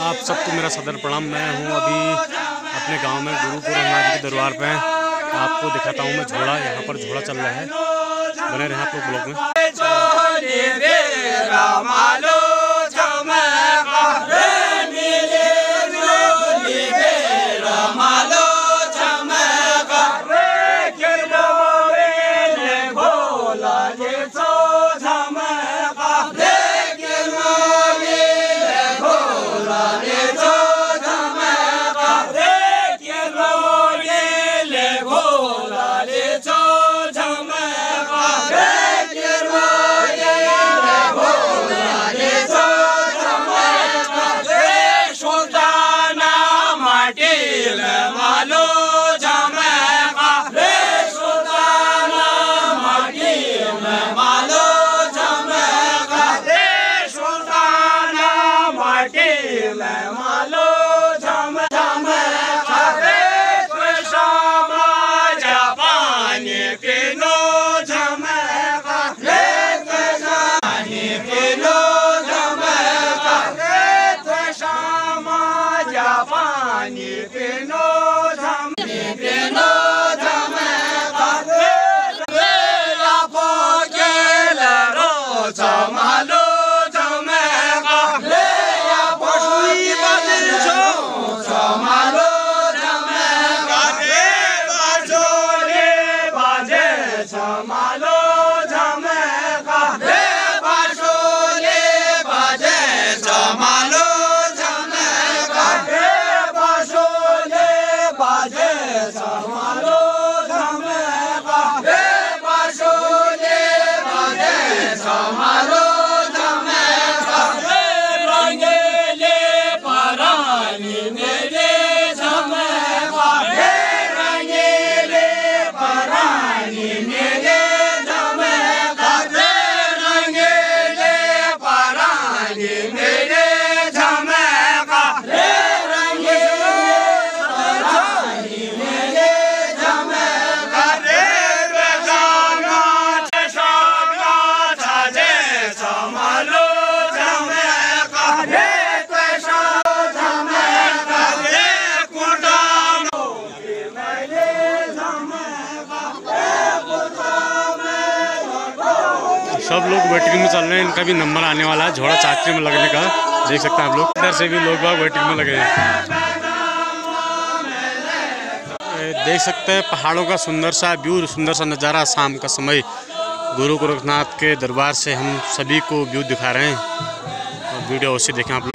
आप सबको मेरा सदर प्रणाम। मैं हूँ अभी अपने गांव में गुरु गोरखनाथ जी के दरबार पे। आपको दिखाता हूँ मैं झोड़ा, यहाँ पर झोड़ा चल रहा है। बने रहे आप लोग ब्लॉग में। सब लोग वेटिंग में चल रहे हैं। इनका भी नंबर आने वाला है झोड़ा चाकरी में लगने का। देख सकते हैं आप लोग, इधर से भी लोग बाग वेटिंग में लगे हैं। देख सकते हैं पहाड़ों का सुंदर सा व्यू, सुंदर सा नज़ारा। शाम का समय गुरु गोरखनाथ के दरबार से हम सभी को व्यू दिखा रहे हैं। वीडियो अवश्य देखें आप लोग।